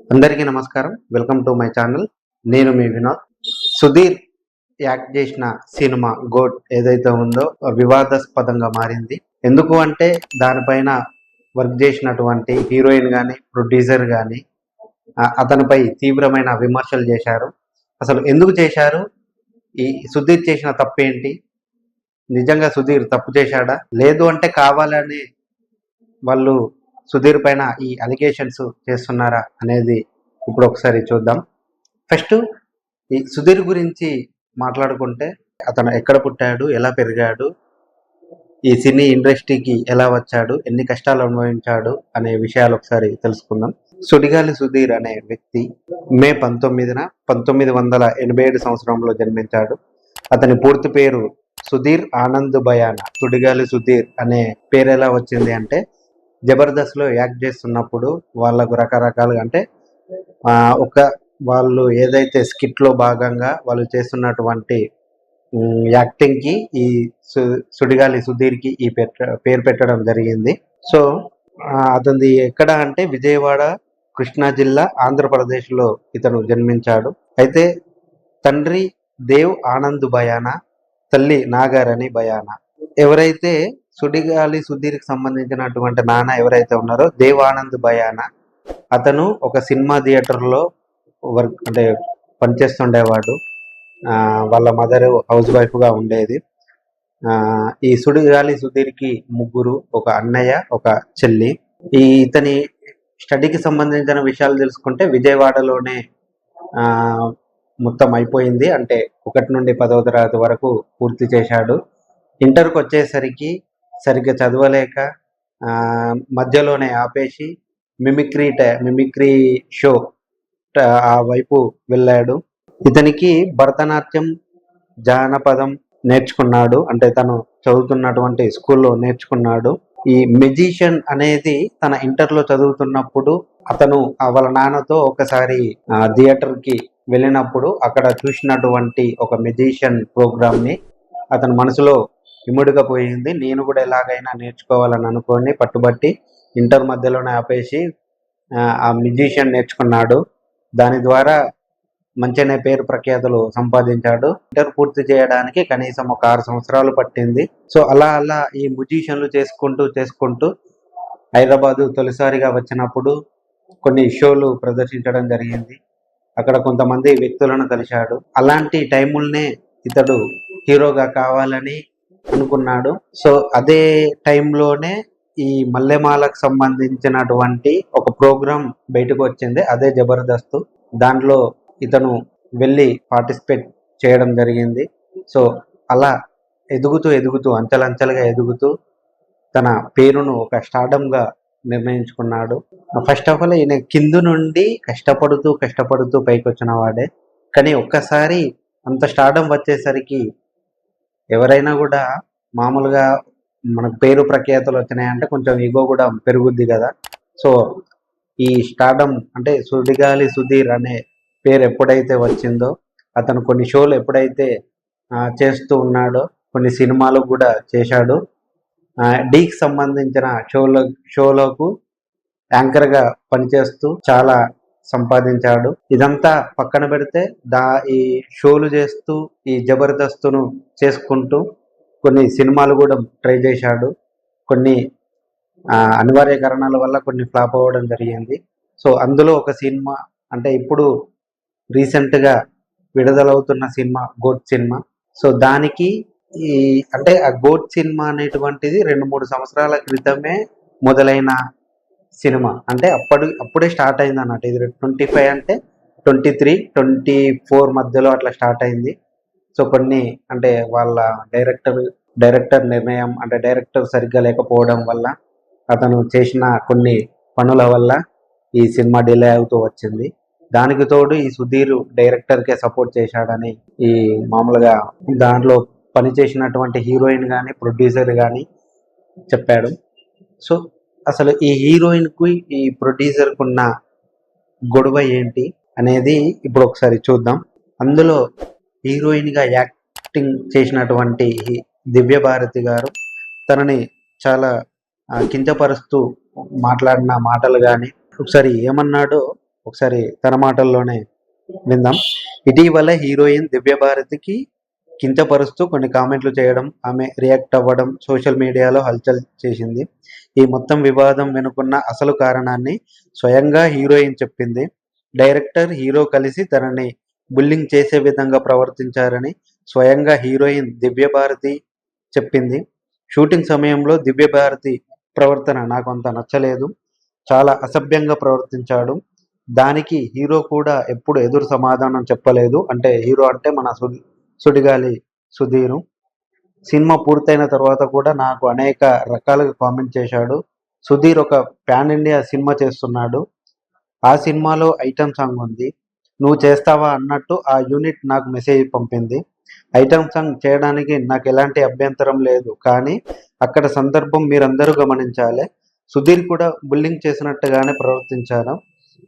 అందరికీ నమస్కారం. Welcome to my channel. నేను మీ వినోద్. సుధీర్ యాక్ట్ చేసిన సినిమా గోడ్ ఏదైతే ఉందో వివాదాస్పదంగా మారింది. ఎందుకు అంటే దానిపైన వర్క్ చేసినటువంటి హీరోయిన్ కానీ ప్రొడ్యూసర్ కానీ అతనిపై తీవ్రమైన విమర్శలు చేశారు. అసలు ఎందుకు చేశారు? ఈ సుధీర్ చేసిన తప్పేంటి? నిజంగా సుధీర్ తప్పు చేశాడా? లేదు అంటే కావాలని వాళ్ళు సుధీర్ పైన ఈ అలిగేషన్స్ చేస్తున్నారా అనేది ఇప్పుడు ఒకసారి చూద్దాం. ఫస్ట్ ఈ సుధీర్ గురించి మాట్లాడుకుంటే అతను ఎక్కడ పుట్టాడు, ఎలా పెరిగాడు, ఈ సినీ ఇండస్ట్రీకి ఎలా వచ్చాడు, ఎన్ని కష్టాలు అనుభవించాడు అనే విషయాలు ఒకసారి తెలుసుకుందాం. సుడిగాలి సుధీర్ అనే వ్యక్తి మే 19న 1987 సంవత్సరంలో జన్మించాడు. అతని పూర్తి పేరు సుధీర్ ఆనంద్ బయానా. సుడిగాలి సుధీర్ అనే పేరు ఎలా వచ్చింది అంటే జబర్దస్త్ లో యాక్ట్ చేస్తున్నప్పుడు వాళ్ళకు రకరకాలుగా అంటే వాళ్ళు ఏదైతే స్కిట్ లో భాగంగా వాళ్ళు చేస్తున్నటువంటి యాక్టింగ్ కి ఈ సుడిగాలి సుధీర్ కి ఈ పేరు పెట్టడం జరిగింది. సో అతనిది ఎక్కడ అంటే విజయవాడ, కృష్ణా జిల్లా, ఆంధ్రప్రదేశ్ లో ఇతను జన్మించాడు. అయితే తండ్రి దేవ్ ఆనంద్ బయానా, తల్లి నాగారాణి బయానా. ఎవరైతే సుడిగాలి సుధీర్కి సంబంధించినటువంటి నాన్న ఎవరైతే ఉన్నారో దేవ్ ఆనంద్ బయానా, అతను ఒక సినిమా థియేటర్లో వర్క్ అంటే పనిచేస్తుండేవాడు. వాళ్ళ మదర్ హౌస్ వైఫ్గా ఉండేది. ఈ సుడిగాలి సుధీర్కి ముగ్గురు, ఒక అన్నయ్య, ఒక చెల్లి. ఇతని స్టడీకి సంబంధించిన విషయాలు తెలుసుకుంటే విజయవాడలోనే మొత్తం అయిపోయింది. అంటే 1 నుండి 10వ తరగతి వరకు పూర్తి చేశాడు. ఇంటర్కి వచ్చేసరికి సరిగ్గా చదవలేక మధ్యలోనే ఆపేసి మిమిక్రీ షో ఆ వైపు వెళ్ళాడు. ఇతనికి భరతనాట్యం, జానపదం నేర్చుకున్నాడు. అంటే తను చదువుతున్నటువంటి స్కూల్లో నేర్చుకున్నాడు. ఈ మెజిషియన్ అనేది తన ఇంటర్లో చదువుతున్నప్పుడు అతను వాళ్ళ నాన్నతో ఒకసారి థియేటర్కి వెళ్ళినప్పుడు అక్కడ చూసినటువంటి ఒక మెజిషియన్ ప్రోగ్రామ్ ని అతని మనసులో ఇముడుగా పోయింది. నేను కూడా ఎలాగైనా నేర్చుకోవాలని అనుకొని పట్టుబట్టి ఇంటర్ మధ్యలోనే ఆపేసి ఆ మ్యూజిషియన్ నేర్చుకున్నాడు. దాని ద్వారా మంచిగానే పేరు ప్రఖ్యాతులు సంపాదించాడు. ఇంటర్ పూర్తి చేయడానికి కనీసం ఒక 6 సంవత్సరాలు పట్టింది. సో అలా ఈ మ్యూజిషియన్లు చేసుకుంటూ హైదరాబాదు తొలిసారిగా వచ్చినప్పుడు కొన్ని షోలు ప్రదర్శించడం జరిగింది. అక్కడ కొంతమంది వ్యక్తులను కలిశాడు. అలాంటి టైముల్నే ఇతడు హీరోగా కావాలని అనుకున్నాడు. సో అదే టైంలోనే ఈ మల్లెమాలకు సంబంధించినటువంటి ఒక ప్రోగ్రాం బయటకు వచ్చింది, అదే జబర్దస్త్. దాంట్లో ఇతను వెళ్ళి పార్టిసిపేట్ చేయడం జరిగింది. సో అలా ఎదుగుతూ అంచెలంచెలుగా ఎదుగుతూ తన పేరును ఒక స్టార్డమ్గా నిర్ణయించుకున్నాడు. ఫస్ట్ ఆఫ్ ఆల్ ఈయన కింద నుండి కష్టపడుతూ పైకి వచ్చిన వాడే. కానీ ఒక్కసారి అంత స్టార్డమ్ వచ్చేసరికి ఎవరైనా కూడా మామూలుగా మనకు పేరు ప్రఖ్యాతులు వచ్చినాయంటే కొంచెం ఈగో కూడా పెరుగుద్ది కదా. సో ఈ స్టార్డమ్ అంటే సుడిగాలి సుధీర్ అనే పేరు ఎప్పుడైతే వచ్చిందో, అతను కొన్ని షోలు ఎప్పుడైతే చేస్తూ ఉన్నాడో, కొన్ని సినిమాలు కూడా చేశాడు. డీకి సంబంధించిన షోలకు యాంకర్గా పనిచేస్తూ చాలా సంపాదించాడు. ఇదంతా పక్కన పెడితే ఈ షోలు చేస్తూ ఈ జబర్దస్తును చేసుకుంటూ కొన్ని సినిమాలు కూడా ట్రై చేశాడు. కొన్ని అనివార్య కారణాల వల్ల కొన్ని ఫ్లాప్ అవ్వడం జరిగింది. సో అందులో ఒక సినిమా అంటే ఇప్పుడు రీసెంట్గా విడుదలవుతున్న సినిమా గోట్ సినిమా. సో దానికి అంటే ఆ గోట్ సినిమా అనేటువంటిది 2-3 సంవత్సరాల క్రితమే మొదలైన సినిమా. అంటే అప్పుడే స్టార్ట్ అయింది అన్నట్టు. ఇది 25 అంటే 23, 24 మధ్యలో అట్లా స్టార్ట్ అయింది. సో కొన్ని అంటే వాళ్ళ డైరెక్టర్ నిర్ణయం అంటే డైరెక్టర్ సరిగ్గా లేకపోవడం వల్ల, అతను చేసిన కొన్ని పనుల వల్ల ఈ సినిమా డిలే అవుతూ వచ్చింది. దానికి తోడు ఈ సుధీర్ డైరెక్టర్కే సపోర్ట్ చేశాడని ఈ మామూలుగా దాంట్లో పనిచేసినటువంటి హీరోయిన్ కానీ ప్రొడ్యూసర్ కానీ చెప్పాడు. సో అసలు ఈ హీరోయిన్కు ఈ ప్రొడ్యూసర్కు ఉన్న గొడవ ఏంటి అనేది ఇప్పుడు ఒకసారి చూద్దాం. అందులో హీరోయిన్గా యాక్టింగ్ చేసినటువంటి దివ్య భారతి గారు తనని చాలా కించపరుస్తూ మాట్లాడిన మాటలు కానీ, ఒకసారి ఏమన్నాడో ఒకసారి తన మాటల్లోనే విందాం. ఇటీవల హీరోయిన్ దివ్యభారతికి కించపరుస్తూ కొన్ని కామెంట్లు చేయడం, ఆమె రియాక్ట్ అవ్వడం సోషల్ మీడియాలో హల్చల్ చేసింది. ఈ మొత్తం వివాదం వెనుకున్న అసలు కారణాన్ని స్వయంగా హీరోయిన్ చెప్పింది. డైరెక్టర్, హీరో కలిసి తనని బుల్లింగ్ చేసే విధంగా ప్రవర్తించారని స్వయంగా హీరోయిన్ దివ్యభారతి చెప్పింది. షూటింగ్ సమయంలో దివ్యభారతి ప్రవర్తన నాకు అంత నచ్చలేదు. చాలా అసభ్యంగా ప్రవర్తించాడు. దానికి హీరో కూడా ఎప్పుడు ఎదురు సమాధానం చెప్పలేదు. అంటే హీరో అంటే మన సుడిగాలి సుధీరు. సినిమా పూర్తయిన తర్వాత కూడా నాకు అనేక రకాలుగా కామెంట్ చేశాడు. సుధీర్ ఒక పాన్ ఇండియా సినిమా చేస్తున్నాడు. ఆ సినిమాలో ఐటమ్ సాంగ్ ఉంది. నువ్వు చేస్తావా అన్నట్టు ఆ యూనిట్ నాకు మెసేజ్ పంపింది. ఐటమ్ సాంగ్ చేయడానికి నాకు ఎలాంటి అభ్యంతరం లేదు. కానీ అక్కడ సందర్భం మీరందరూ గమనించాలి. సుధీర్ కూడా బుల్లింగ్ చేసినట్టుగానే ప్రవర్తించాను.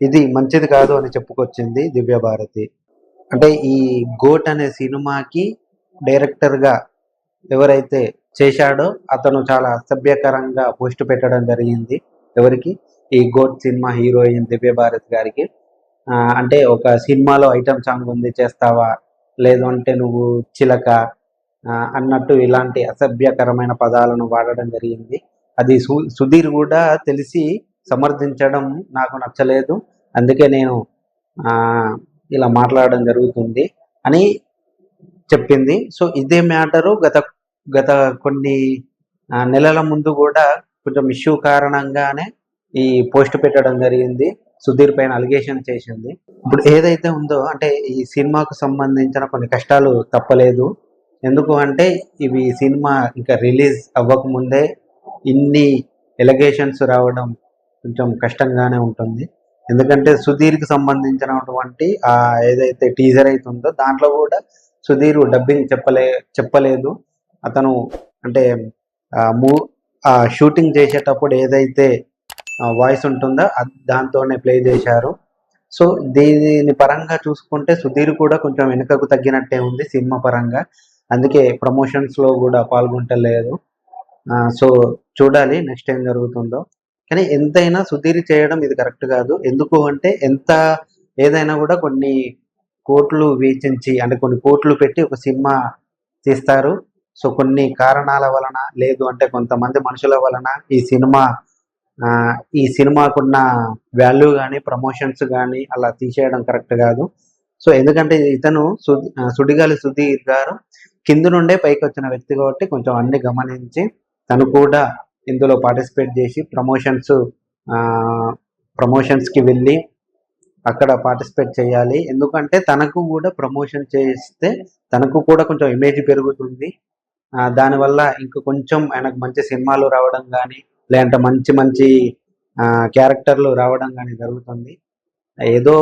ఇది మంచిది కాదు అని చెప్పుకొచ్చింది దివ్యభారతి. అంటే ఈ గోట్ అనే సినిమాకి డైరెక్టర్గా ఎవరైతే చేశాడో అతను చాలా అసభ్యకరంగా పోస్ట్ పెట్టడం జరిగింది. ఎవరికి? ఈ గోట్ సినిమా హీరోయిన్ దివ్యభారతి గారికి. అంటే ఒక సినిమాలో ఐటమ్ సాంగ్ ఉంది, చేస్తావా, లేదు అంటే నువ్వు చిలక అన్నట్టు ఇలాంటి అసభ్యకరమైన పదాలను వాడడం జరిగింది. అది సుధీర్ కూడా తెలిసి సమర్థించడం నాకు నచ్చలేదు. అందుకే నేను ఇలా మాట్లాడడం జరుగుతుంది అని చెప్పింది. సో ఇదే మ్యాటరు గత కొన్ని నెలల ముందు కూడా కొంచెం ఇష్యూ కారణంగానే ఈ పోస్ట్ పెట్టడం జరిగింది. సుధీర్ పైన అలిగేషన్ చేసింది. ఇప్పుడు ఏదైతే ఉందో అంటే ఈ సినిమాకు సంబంధించిన కొన్ని కష్టాలు తప్పలేదు. ఎందుకు అంటే ఇవి సినిమా ఇంకా రిలీజ్ అవ్వకముందే ఇన్ని ఎలిగేషన్స్ రావడం కొంచెం కష్టంగానే ఉంటుంది. ఎందుకంటే సుధీర్కి సంబంధించినటువంటి ఏదైతే టీజర్ అవుతుందో దాంట్లో కూడా సుధీర్ డబ్బింగ్ చెప్పలేదు. అతను అంటే షూటింగ్ చేసేటప్పుడు ఏదైతే వాయిస్ ఉంటుందో దాంతోనే ప్లే చేశారు. సో దీని పరంగా చూసుకుంటే సుధీర్ కూడా కొంచెం వెనుకకు తగ్గినట్టే ఉంది సినిమా పరంగా. అందుకే ప్రమోషన్స్లో కూడా పాల్గొంటలేదు. సో చూడాలి నెక్స్ట్ ఏం జరుగుతుందో. కానీ ఎంతైనా సుధీర్ చేయడం ఇది కరెక్ట్ కాదు. ఎందుకు అంటే ఏదైనా కూడా కొన్ని కోట్లు వెచ్చించి అంటే కొన్ని కోట్లు పెట్టి ఒక సినిమా తీస్తారు. సో కొన్ని కారణాల వలన లేదు అంటే కొంతమంది మనుషుల వలన ఈ సినిమాకున్న వాల్యూ కానీ ప్రమోషన్స్ కానీ అలా తీసేయడం కరెక్ట్ కాదు. సో ఎందుకంటే ఇతను సుడిగాలి సుధీర్ గారు కింద నుండే పైకి వచ్చిన వ్యక్తి కాబట్టి కొంచెం అన్ని గమనించి తను కూడా ఇందులో పార్టిసిపేట్ చేసి ప్రమోషన్స్కి వెళ్ళి అక్కడ పార్టిసిపేట్ చేయాలి. ఎందుకంటే తనకు కూడా ప్రమోషన్ చేస్తే తనకు కూడా కొంచెం ఇమేజ్ పెరుగుతుంది. దానివల్ల ఇంకా కొంచెం ఆయనకు మంచి సినిమాలు రావడం కానీ లేదంటే మంచి మంచి క్యారెక్టర్లు రావడం కానీ జరుగుతుంది. ఏదో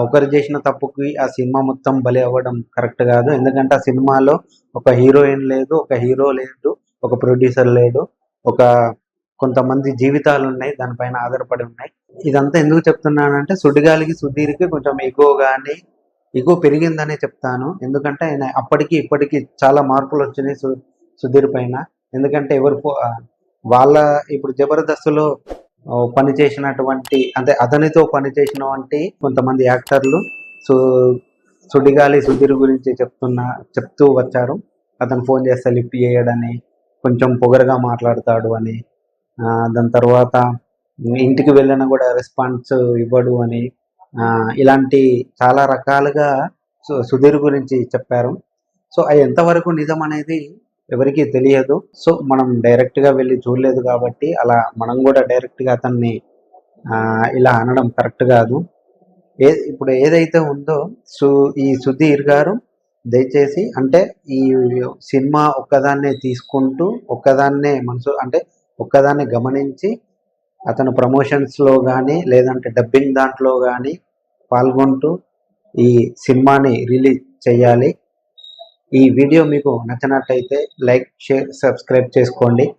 ఒకరు చేసిన తప్పుకి ఆ సినిమా మొత్తం బలి అవ్వడం కరెక్ట్ కాదు. ఎందుకంటే ఆ సినిమాలో ఒక హీరోయిన్ లేదు, ఒక హీరో లేదు, ఒక ప్రొడ్యూసర్ లేడు, కొంతమంది జీవితాలు ఉన్నాయి, దానిపైన ఆధారపడి ఉన్నాయి. ఇదంతా ఎందుకు చెప్తున్నానంటే సుడిగాలికి సుధీర్కి కొంచెం ఇగో పెరిగిందనే చెప్తాను. ఎందుకంటే ఆయన అప్పటికి ఇప్పటికి చాలా మార్పులు వచ్చినాయి సుధీర్ పైన. ఎందుకంటే ఇప్పుడు జబర్దస్త్లో పనిచేసినటువంటి అంటే అతనితో పనిచేసినటువంటి కొంతమంది యాక్టర్లు సుడిగాలి సుధీర్ గురించి చెప్తూ వచ్చారు. అతను ఫోన్ చేస్తే లిఫ్ట్ చేయడని, కొంచెం పొగరుగా మాట్లాడతాడు అని, దాని తర్వాత ఇంటికి వెళ్ళినా కూడా రెస్పాన్స్ ఇవ్వడు అని, ఇలాంటి చాలా రకాలుగా సుధీర్ గురించి చెప్పారు. సో అది ఎంతవరకు నిజం అనేది ఎవరికి తెలియదు. సో మనం డైరెక్ట్గా వెళ్ళి చూడలేదు కాబట్టి అలా మనం కూడా డైరెక్ట్గా అతన్ని ఇలా అనడం కరెక్ట్ కాదు. ఇప్పుడు ఏదైతే ఉందో ఈ సుధీర్ గారు దయచేసి అంటే ఈ సినిమా ఒక్కదాన్నే తీసుకుంటూ ఒక్కదాన్నే గమనించి అతను ప్రమోషన్స్లో కానీ లేదంటే డబ్బింగ్ దాంట్లో కానీ పాల్గొంటూ ఈ సినిమాని రిలీజ్ చేయాలి. ఈ వీడియో మీకు నచ్చినట్టయితే లైక్, షేర్, సబ్స్క్రైబ్ చేసుకోండి.